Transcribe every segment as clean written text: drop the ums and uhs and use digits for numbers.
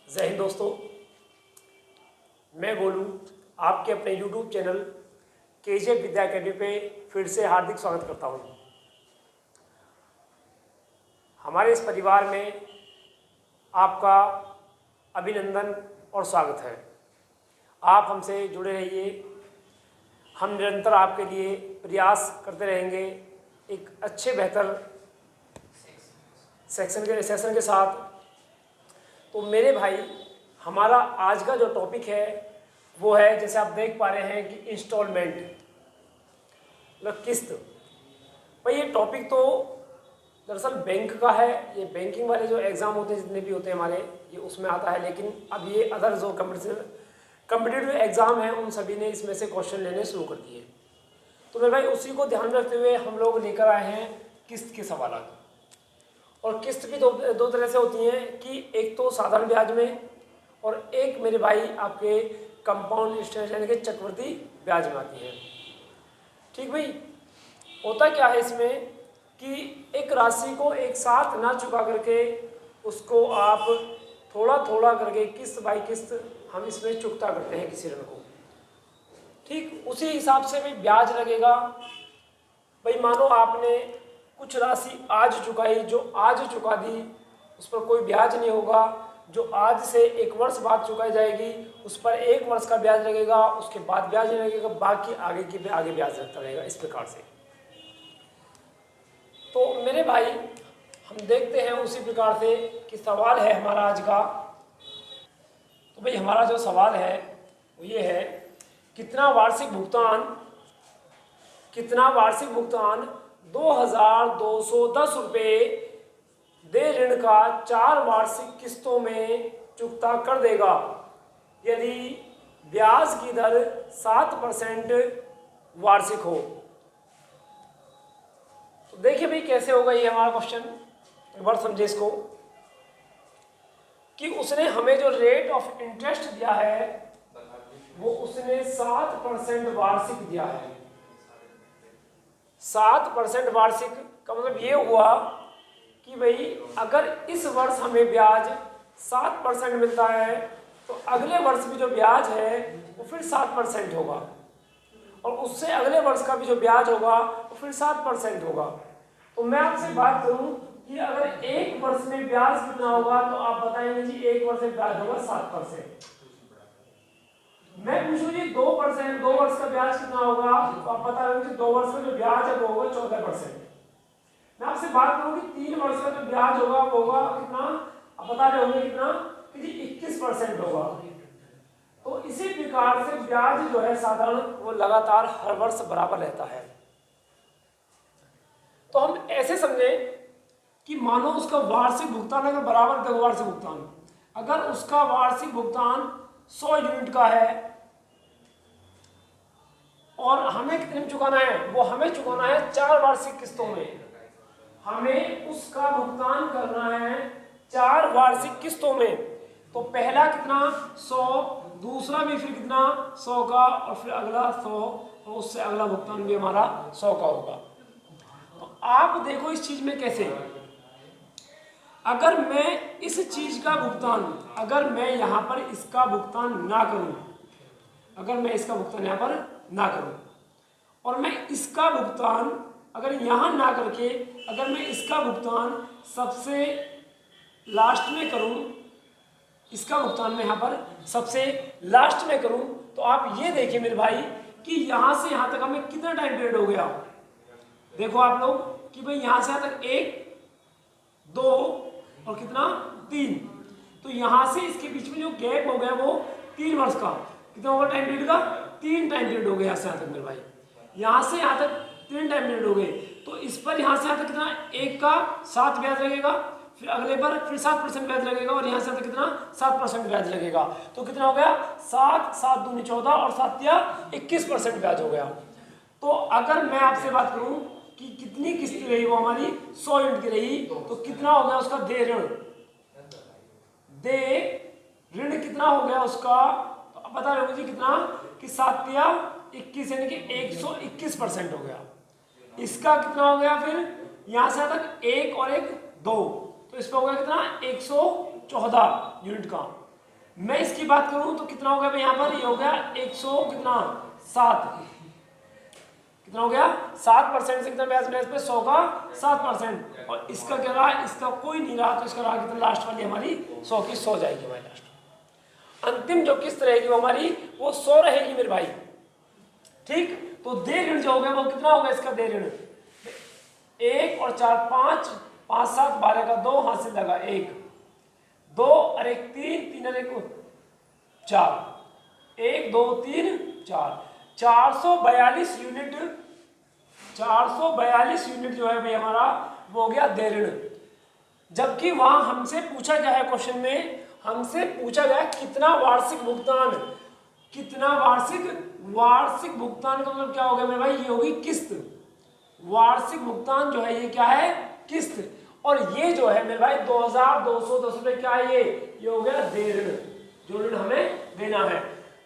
जय हिंद दोस्तों, मैं बोलूँ आपके अपने YouTube चैनल केजे विद्या अकेडमी पे फिर से हार्दिक स्वागत करता हूँ। हमारे इस परिवार में आपका अभिनंदन और स्वागत है। आप हमसे जुड़े रहिए, हम निरंतर आपके लिए प्रयास करते रहेंगे एक अच्छे बेहतर सेशन के साथ। तो मेरे भाई, हमारा आज का जो टॉपिक है वो है, जैसे आप देख पा रहे हैं कि इंस्टॉलमेंट मतलब किस्त। भाई ये टॉपिक तो दरअसल बैंक का है। ये बैंकिंग वाले जो एग्ज़ाम होते हैं, जितने भी होते हैं हमारे, ये उसमें आता है। लेकिन अब ये अदर जो कम्पिटिटिव एग्ज़ाम हैं उन सभी ने इसमें से क्वेश्चन लेने शुरू कर दिए। तो मेरे भाई उसी को ध्यान में रखते हुए हम लोग लेकर आए हैं किस्त के सवाल। और किस्त भी दो तरह से होती हैं कि एक तो साधारण ब्याज में, और एक मेरे भाई आपके कंपाउंड इंटरेस्ट यानी कि चक्रवृद्धि ब्याज में आती है। ठीक भाई, होता क्या है इसमें कि एक राशि को एक साथ ना चुका करके उसको आप थोड़ा थोड़ा करके किस्त बाई किस्त हम इसमें चुकता करते हैं किसी ऋण को। ठीक उसी हिसाब से भी ब्याज लगेगा। भाई मानो आपने कुछ राशि आज चुकाई, जो आज चुका दी उस पर कोई ब्याज नहीं होगा। जो आज से एक वर्ष बाद चुकाई जाएगी उस पर एक वर्ष का ब्याज लगेगा, उसके बाद ब्याज नहीं लगेगा, बाकी आगे ब्याज लगता रहेगा। इस प्रकार से तो मेरे भाई हम देखते हैं उसी प्रकार से कि सवाल है हमारा आज का। तो भाई हमारा जो सवाल है वो ये है, कितना वार्षिक भुगतान 2210 रुपये दे ऋण का 4 वार्षिक किस्तों में चुकता कर देगा यदि ब्याज की दर 7% वार्षिक हो। तो देखिए भाई कैसे होगा ये हमारा क्वेश्चन, एक बार समझे इसको कि उसने हमें जो रेट ऑफ इंटरेस्ट दिया है वो उसने 7% वार्षिक दिया है। 7% वार्षिक का मतलब ये हुआ कि भाई अगर इस वर्ष हमें ब्याज 7% मिलता है तो अगले वर्ष भी जो ब्याज है वो फिर 7% होगा, और उससे अगले वर्ष का भी जो ब्याज होगा वो फिर 7% होगा। तो मैं आपसे बात करूं कि अगर एक वर्ष में ब्याज कितना होगा तो आप बताएंगे जी एक वर्ष में ब्याज होगा 7%। मैं पूछूं जी 2%, 2 वर्ष का ब्याज कितना होगा तो आप बता रहे हो 2 वर्ष का जो ब्याज है वो होगा 14%। मैं आपसे बात करूं कि 3 वर्ष का जो ब्याज होगा वो होगा कितना, आप बता रहे होंगे कितना कि जी 21% होगा। तो इसी प्रकार से ब्याज जो है साधारण वो लगातार हर वर्ष बराबर रहता है। तो हम ऐसे समझे कि मानो उसका वार्षिक भुगतान अगर बराबर है, वार्षिक भुगतान अगर उसका वार्षिक भुगतान 100 यूनिट का है और हमें कितने में चुकाना है, वो हमें चुकाना है 4 वार्षिक किस्तों में। हमें उसका भुगतान करना है 4 वार्षिक किस्तों में। तो पहला कितना 100, दूसरा भी फिर कितना 100 का, और फिर अगला 100, और उससे अगला भुगतान भी हमारा 100 का होगा। तो आप देखो इस चीज में कैसे, अगर मैं इस चीज का भुगतान, अगर मैं यहाँ पर इसका भुगतान ना करूं, अगर मैं इसका भुगतान यहाँ पर ना करूं और मैं इसका भुगतान अगर यहाँ ना करके अगर मैं इसका भुगतान सबसे लास्ट में करूं, इसका भुगतान मैं यहाँ पर सबसे लास्ट में करूं, तो आप ये देखिए मेरे भाई कि यहाँ से यहाँ तक हमें कितना टाइम पीरियड हो गया। देखो आप लोग कि भाई यहाँ से यहाँ तक 1, 2 और कितना 3, तो यहाँ से इसके बीच में जो गैप हो गया वो 3 वर्ष का कितना होगा टाइम पीरियड का, 3 टाइम पीरियड हो गया यहाँ से यहाँ तक मेरे भाई। यहाँ से यहाँ तक 3 टाइम पीरियड हो गए, तो इस पर यहाँ से यहाँ तक कितना, एक का 7 ब्याज लगेगा, फिर अगले पर फिर 7% ब्याज लगेगा, और यहाँ से यहाँ तक कितना 7% ब्याज लगेगा। तो कितना हो गया 7, 7 दूनी 14 और 7 या 21% ब्याज हो गया। तो अगर मैं आपसे बात करूं कि कितनी किस्त रही वो हमारी 100 यूनिट की रही, तो कितना हो गया उसका दे ऋण कितना हो गया उसका, तो अब बता रहे हो जी कितना कि 7 या 21 यानी कि 121% हो गया। इसका कितना हो गया, फिर यहां से तक 1 और 1 2, तो इस पर हो गया कितना 114 यूनिट का। मैं इसकी बात करूं तो कितना हो गया भाई यहाँ पर, ये हो गया 100 कितना 7, कितना हो गया 7% से कितना ब्याज मिला इस पे 100 का 7%, और इसका क्या रहा, इसका कोई नहीं रहा, तो इसका रहा कितना लास्ट वाली हमारी 100 की 100 जाएगी हमारी लास्ट। अंतिम जो किस्त रहेगी वो हमारी वो 100 रहेगी मेरे भाई। ठीक, तो देय ऋण जो होगा वो कितना होगा इसका देय ऋण, 1 और 4 5, 5 7 12 का 2 हाथ से लगा 1, 2 और 1 3, 3 और 1 4, 1 2 3 4, 442 यूनिट, 442 यूनिट जो है भाई हमारा वो हो गया देय ऋण। जबकि वहां हमसे पूछा गया है क्वेश्चन में, हमसे पूछा गया कितना वार्षिक भुगतान, कितना वार्षिक भुगतान का मतलब क्या हो गया मेरे भाई, ये होगी किस्त। वार्षिक भुगतान जो है ये क्या है, किस्त। और ये जो है मेरे भाई 2210 रुपए क्या है, ये हो गया देय ऋण, जो ऋण हमें देना है।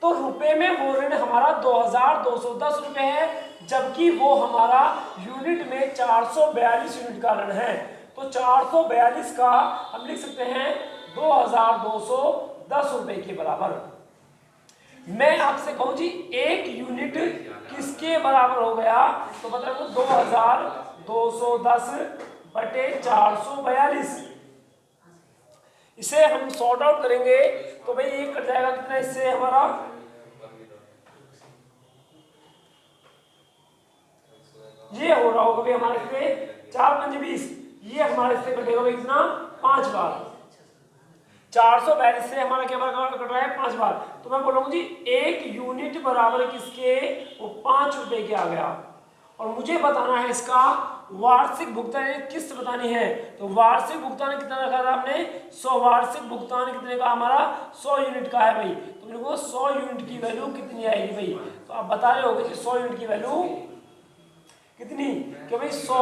तो रुपए में वो ऋण हमारा 2210 रुपए है, जबकि वो हमारा यूनिट में 442 यूनिट का ऋण है। तो 442 का हम लिख सकते हैं 2210 रुपए के बराबर। मैं आपसे कहूं जी एक यूनिट किसके बराबर हो गया, तो मतलब 2210 बटे 442। इसे हम सॉर्ट आउट करेंगे तो भाई ये कट जाएगा कितना, इससे हमारा ये हो रहा होगा भाई हमारे से 4 5 20, ये हमारे से कटेगा भाई कितना 5 बार। 442 से हमारा क्या बार कट रहा है 5 बार। तो मैं बोलूंगा जी एक यूनिट बराबर किसके, वो 5 रुपए के आ गया। और मुझे बताना है इसका वार्षिक भुगतान, किस्त बतानी है। तो वार्षिक भुगतान कितना रखा था आपने 100, वार्षिक भुगतान कितने का हमारा 100 यूनिट का है भाई। तो मेरे को 100 यूनिट की वैल्यू कितनी आएगी भाई, तो आप बता रहे होगे जी 100 यूनिट की वैल्यू कितनी, कि भाई 100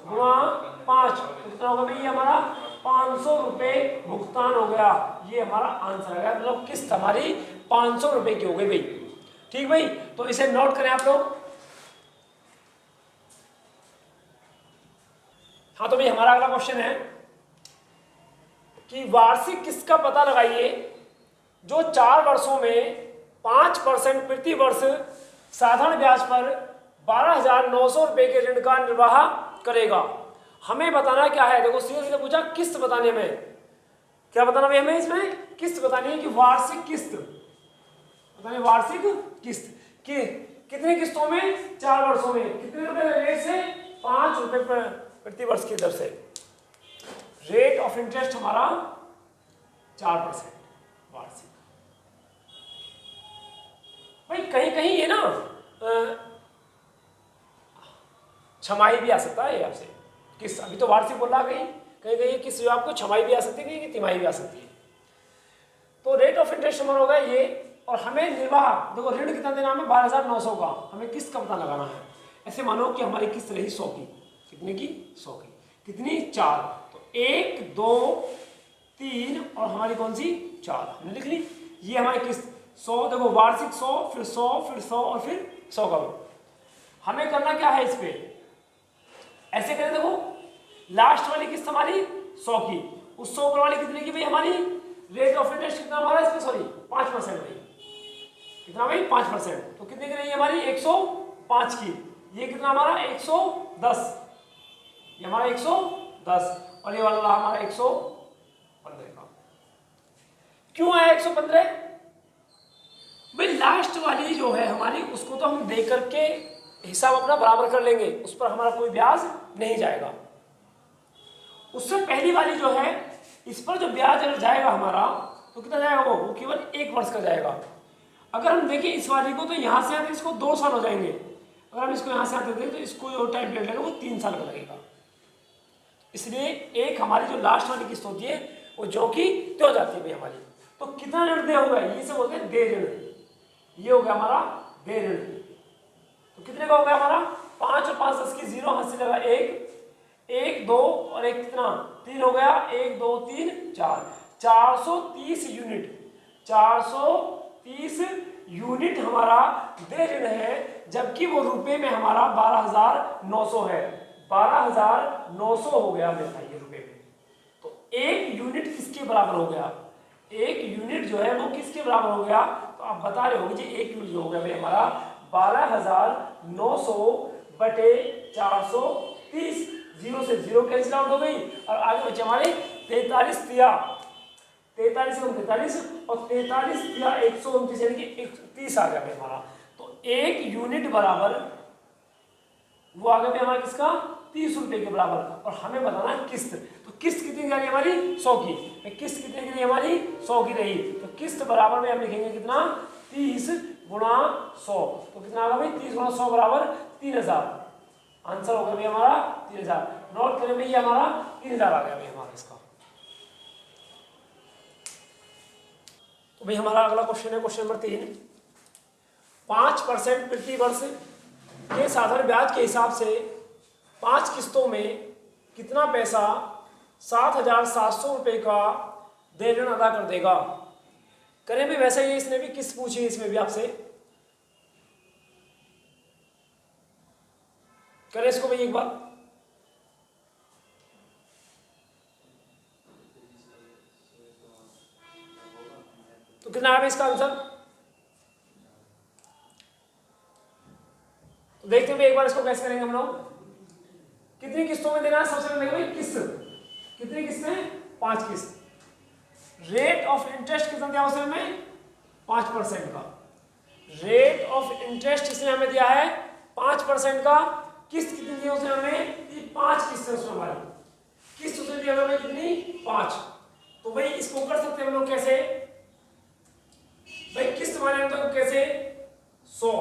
गुणा 5 कितना होगा भाई, ये हमारा 500 रुपए भुगतान हो गया। ये हमारा आंसर है, मतलब किस्त हमारी 500 रुपए की हो गई भाई। ठीक भाई, तो इसे नोट करें आप लोग। हाँ, तो भाई हमारा अगला क्वेश्चन है कि वार्षिक किस्त का पता लगाइए जो 4 वर्षों में 5% प्रति वर्ष साधारण ब्याज पर 12,900 रुपए के ऋण का निर्वाह करेगा। हमें बताना क्या है, देखो सीधे सीधे पूछा किस्त बताने में, क्या बताना भाई हमें, इसमें किस्त बतानी है कि वार्षिक किस्त बतानी, वार्षिक किस्त कि कितनी किस्तों में 4 वर्षों में कितने रुपए रेट से 5 रुपए प्रति वर्ष की दर से। रेट ऑफ इंटरेस्ट हमारा 4% वार्षिक। भाई कहीं कहीं ये ना छमाही भी आ सकता है आपसे किस्त, अभी तो वार्षिक बोल रहा, कहीं कहीं कहीं किस्त आपको छमाही भी आ सकती है, कहीं तिमाही भी आ सकती है। तो रेट ऑफ इंटरेस्ट हमारा होगा ये, और हमें निर्वाह देखो ऋण कितना देना हमें 12,900 का, हमें किस्त का पता लगाना है। ऐसे मानो कि हमारी किस्त रही 100 की, कितने की 100 की, कितनी 4, तो 1 2 3 और हमारी कौन सी 4 हमने लिख ली। ये हमारी किस्त 100, देखो वार्षिक 100 फिर 100 फिर 100 और फिर 100 का। हमें करना क्या है इस पे, ऐसे करें देखो लास्ट वाली किस्त हमारी 100 की, उस 100 वाली कितने की भाई हमारी, रेट ऑफ इंटरेस्ट कितना हमारा इस पे, सॉरी 5% भाई, कितना भाई 5%, तो कितने की रही है हमारी 105 की। ये कितना हमारा 110, ये हमारा 110 और ये वाला हमारा 115 का। क्यों आया 115 भाई, लास्ट वाली जो है हमारी उसको तो हम दे करके हिसाब अपना बराबर कर लेंगे, उस पर हमारा कोई ब्याज नहीं जाएगा। उससे पहली वाली जो है इस पर जो ब्याज अगर जाएगा हमारा तो कितना जाएगा, वो केवल 1 वर्ष का जाएगा। अगर हम देखें इस वाली को, तो यहाँ से आते इसको 2 साल हो जाएंगे, अगर हम इसको यहाँ से आते थे तो इसको जो टाइम पीरियड लगेगा वो 3 साल का लगेगा। इसलिए एक हमारी जो लास्ट वाली किस्त होती है वो जो कि त्यों जाती है भाई हमारी। तो कितना ऋण दे होगा, ये से बोलते हैं देय ऋण, ये हो गया हमारा देय ऋण। तो कितने का हो गया हमारा 5 और 5 10 की 0 हाथ से लगा 1 1 2 और 1 कितना 3 हो गया, 1 2 3 4, 430 यूनिट, 430 यूनिट हमारा देय ऋण है, जबकि वो रुपए में हमारा 12,900 है, 12,900 हो गया मेरे भाई ये रुपए में। तो 1 यूनिट किसके बराबर हो गया, एक यूनिट जो है वो किसके बराबर हो गया, तो आप बता रहे होंगे जी एक यूनिट जो हो गया भाई हमारा 12,900 बटे 430, 0 से 0 कैंसिल आउट हो गई और आगे बचे हमारे 43 तिया 43 और 43 तिया 129 यानी कि 30 आ गया भाई हमारा। तो एक यूनिट बराबर वो आ गया भाई हमारा किसका 30 रुपए के बराबर और हमें बताना है किस्त। तो किस्त कितनी जा रही है हमारी 100 की, किस्त कितने की रही हमारी 100 की रही, तो किस्त बराबर में हम लिखेंगे कितना 30 गुणा 100, तो कितना आ गया भाई 30 गुणा 100 बराबर 3000, आंसर हो गया भाई हमारा 3000। नोट करें भाई ये हमारा 3000 आ गया भाई हमारा इसका। तो भाई हमारा अगला क्वेश्चन है क्वेश्चन नंबर 3, 5% प्रति वर्ष के साधारण ब्याज के हिसाब से 5 किस्तों में कितना पैसा 7,700 रुपये का देय ऋण अदा कर देगा। करें भी वैसे ही, इसने भी किस्त पूछी है, इसमें भी आपसे करें इसको भाई एक बार। तो कितना है इसका आंसर, तो देखते हैं एक बार इसको कैसे करेंगे हम लोग। कितनी किस्तों में देना है, सबसे पहले भाई किस्त, कितनी किस्तें 5 किस्त। रेट ऑफ इंटरेस्ट कितना दिया उसने हमें 5% का, रेट ऑफ इंटरेस्ट इसने हमें दिया है 5% का। किस्त कितनी दी उसने हमें 5 किस्त उसने हमारी, किस्त उसने दिया हमें कितनी 5। तो भाई इसको कर सकते हैं हम लोग कैसे भाई, किस्त माने तो कैसे 100,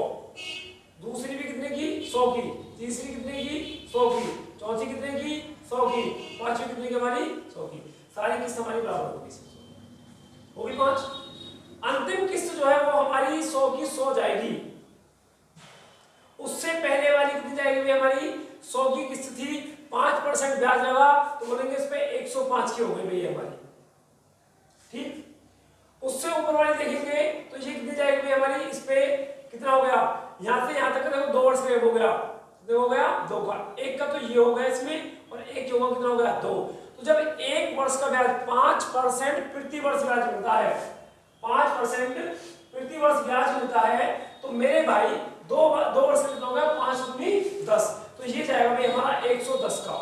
दूसरी भी कितने की 100 की, तीसरी कितने की 100 की, चौथी कितने की 100 की, पांचवी कितने की हमारी 100 की, सारी किस्त हमारी बराबर होगी 5। अंतिम किस्त जो है वो हमारी 100 की 100 जाएगी, उससे पहले वाली कितनी जाएगी हमारी 100 की किस्त थी, 5% ब्याज लगा तो बोलेंगे इस पे 105 की हो गई भाई हमारी, ठीक। उससे ऊपर वाली देखेंगे तो ये कितनी जाएगी हमारी, इस पे कितना हो गया, यहां से यहां तक देखो 2 वर्ष का हो गया, कितना हो गया 2 का, एक का तो ये हो गया इसमें और एक होगा कितना हो गया 2। तो जब 1 वर्ष का ब्याज 5% प्रति वर्ष ब्याज मिलता है, 5% प्रति वर्ष ब्याज मिलता है, तो मेरे भाई 2 वर्ष का कितना हो गया 5 दूनी 10, तो ये जाएगा भाई हमारा 110 का,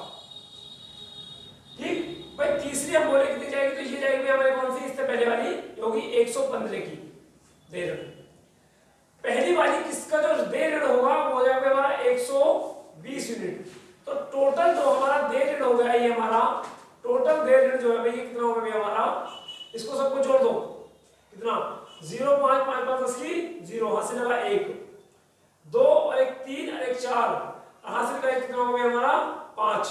ठीक भाई। तीसरी हम बोले कितनी जाएगी, तो ये जाएगी हमारी कौन सी, इससे पहले वाली होगी 115 की देय ऋण। पहली वाली किस्त का जो देय ऋण होगा वो हो जाएगा हमारा 120 यूनिट। तो टोटल जो हमारा देय ऋण हो गया ये हमारा टोटल देय ऋण जो है भाई कितना होगा भाई हमारा, इसको सबको जोड़ दो कितना 0 5 5 5 10 की 0, हासिल लगा 1 2 और 1 3 और 1 4, हासिल का कितना होगा भाई हमारा 5,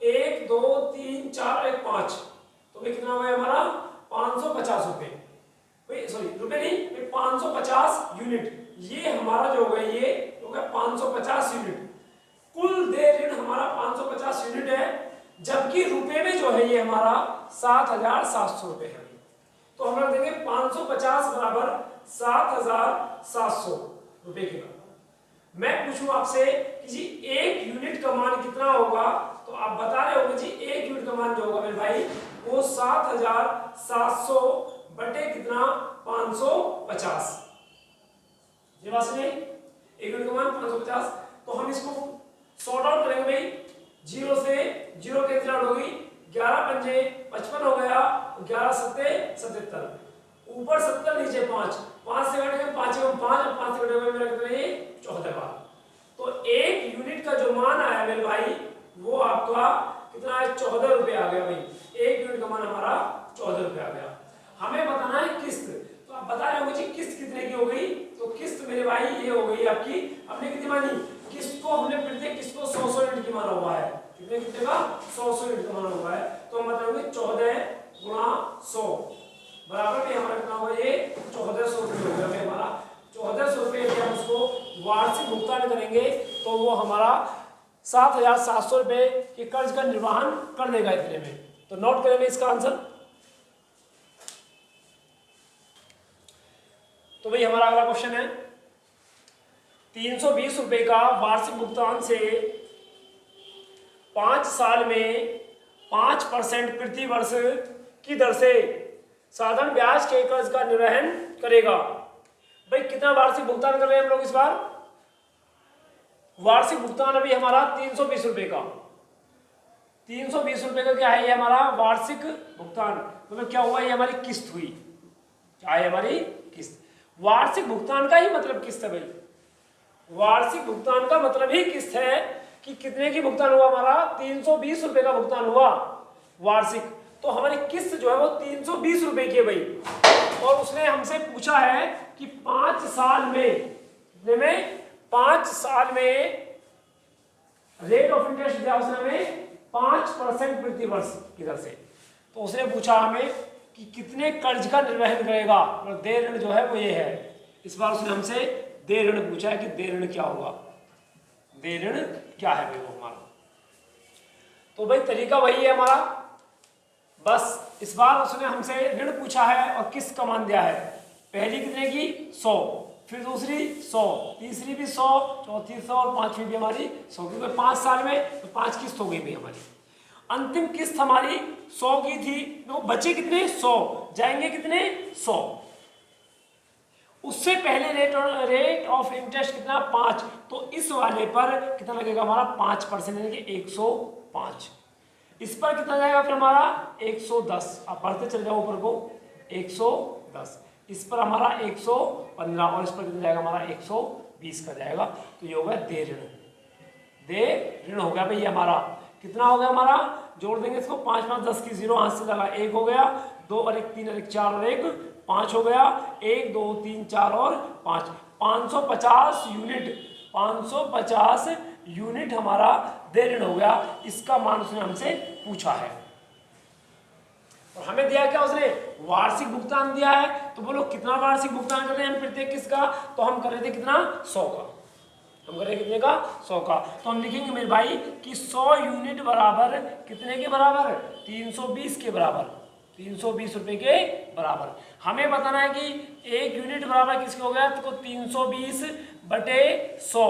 1 2 3 4 और 1 5, तो भाई कितना होगा हमारा 550 रुपए, भाई सॉरी रुपए नहीं भाई 550 यूनिट, ये हमारा जो होगा ये होगा 550 यूनिट। कुल देय ऋण हमारा 550 यूनिट है, जबकि रुपए में जो है ये हमारा 7,700 रुपए है। तो हम लोग देंगे 550 बराबर 7,700 रुपए के बराबर। मैं पूछूं आपसे कि जी 1 यूनिट का मान कितना होगा, तो आप बता रहे होंगे जी 1 यूनिट का मान जो होगा मेरे भाई वो 7,700 बटे कितना 550, ये बात सुनिए 1 यूनिट का मान 550। तो हम इसको सॉर्ट आउट करेंगे भाई, 0 से 0 कैंसिल आउट होगी, 11 पंजे 55 हो गया, 11 सत्ते 77, ऊपर 70 नीचे 5, 5 से घटेगा 5 एवं 5 और 5 से घटेगा मेरा कितना ये 14 बार। तो 1 यूनिट का जो मान आया मेरे भाई वो आपका कितना है 14 रुपए आ गया भाई, 1 यूनिट का मान हमारा 14 रुपए आ गया। हमें बताना है किस्त, तो आप बता रहे होंगे जी किस्त कितने की हो गई, तो किस्त मेरे भाई ये हो गई आपकी, हमने कितनी मानी किस्त को, हमने प्रत्येक किस्त को 100 यूनिट की माना हुआ है, कितने का 100 यूनिट का माना हुआ है, तो हम बताएंगे 14 गुणा 100 बराबर में हमारा कितना होगा ये 1400 रुपये हो गया हमारा। 1400 रुपये यदि हम उसको वार्षिक भुगतान करेंगे तो वो हमारा 7,700 रुपये के कर्ज का निर्वहन कर देगा इतने में। तो नोट करेंगे इसका आंसर। तो भाई हमारा अगला क्वेश्चन है 320 रुपये का वार्षिक भुगतान से 5 साल में 5% प्रति वर्ष की दर से साधारण ब्याज के कर्ज का निर्वहन करेगा। भाई कितना वार्षिक भुगतान कर रहे हैं हम लोग इस बार? वार्षिक भुगतान अभी हमारा 320 रुपए का, 320 रुपए का क्या है ये हमारा वार्षिक भुगतान। मतलब क्या हुआ, ये हमारी किस्त हुई, क्या है हमारी किस्त। वार्षिक भुगतान का ही मतलब किस्त है भाई, वार्षिक भुगतान का मतलब ही किस्त है कि कितने की भुगतान हुआ हमारा, 320 रुपए का भुगतान हुआ वार्षिक। तो हमारी किस्त जो है वो 320 रुपए की है भाई। और उसने हमसे पूछा है कि 5 साल में, कितने में, 5 साल में रेट ऑफ इंटरेस्ट दिया उसने हमें 5% प्रति वर्ष की दर से। तो उसने पूछा हमें कि कितने कर्ज का निर्वहन करेगा, और देय ऋण जो है वो ये है। इस बार उसने हमसे देय ऋण पूछा है कि देय ऋण क्या होगा, देय ऋण क्या है भाई वो हमारा। तो भाई तरीका वही है हमारा, बस इस बार उसने हमसे ऋण पूछा है और किस्त का मान दिया है। पहली कितने की 100, फिर दूसरी 100, तीसरी भी 100, चौथी 100 और पांचवी भी हमारी 100, क्योंकि 5 साल में तो 5 किस्त हो गई भी हमारी। अंतिम किस्त हमारी 100 की थी, तो बचे कितने 100, जाएंगे कितने 100। उससे पहले रेट ऑफ इंटरेस्ट कितना 5, तो इस वाले पर कितना लगेगा हमारा 5% यानी कि 105। इस पर कितना जाएगा फिर हमारा 110, आप बढ़ते चले जाओ ऊपर को 110, इस पर हमारा 115 और इस पर कितना जाएगा हमारा 120 का जाएगा। तो ये हो गया देय ऋण, देय ऋण हो गया भाई ये हमारा। कितना हो गया हमारा, जोड़ देंगे इसको, 5 5 10 की 0 हाथ से लगा, 1 हो गया, 2 और 1 3 और 1 4 और 1 5 हो गया, 1 2 3 4 और 5, 550 यूनिट, 550 यूनिट हमारा देय ऋण हो गया। इसका मान उसने हमसे पूछा है और हमें दिया क्या उसने, वार्षिक भुगतान दिया है। तो बोलो कितना वार्षिक भुगतान कर रहे हैं हम प्रत्येक किस्त का, तो हम कर रहे थे कितना 100 का, हम कर रहे हैं कितने का 100 का। तो हम लिखेंगे मेरे भाई कि 100 यूनिट बराबर कितने के बराबर, 320 के बराबर, 320 रुपए के बराबर। हमें बताना है कि 1 यूनिट बराबर किसके हो गया, तो 320 बटे 100,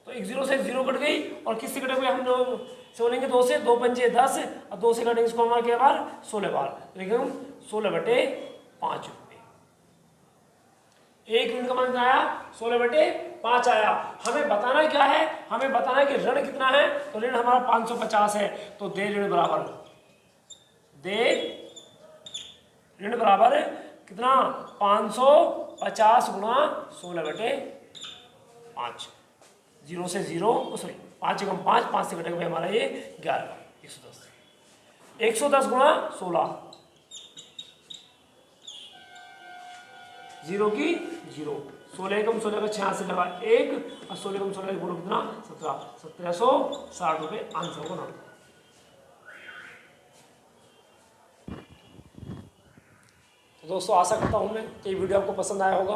तो 1 0 से 0 कट गई और किससे कटे हुए हम लोग से बोलेंगे 2 से, 2 पंजे 10 और 2 से कटेंगे इसको हमारे क्या बार 16 बार, देखिए हम 16 बटे 5 रुपये। 1 यूनिट का मान आया 16 बटे 5 आया। हमें बताना क्या है, हमें बताना है कि ऋण कितना है, तो ऋण हमारा 550 है। तो देय ऋण बराबर, देय ऋण बराबर कितना 550 गुणा 16 बटे 5, 0 से 0 सॉरी 5 कम 5, 5 से घटेगा हमारा ये 11, 110, 110 गुणा 16, 0 की 0, 16 कम 16 का 86 लगा 1 और 16 कम 16 बोलो कितना 17, 1760 रुपये आंसर को नोट। तो दोस्तों आशा करता हूँ मैं कि वीडियो आपको पसंद आया होगा।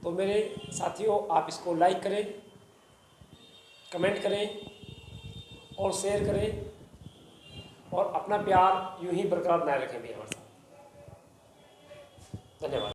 तो मेरे साथियों आप इसको लाइक करें, कमेंट करें और शेयर करें और अपना प्यार यूं ही बरकरार बनाए रखें भी हमारे साथ। धन्यवाद।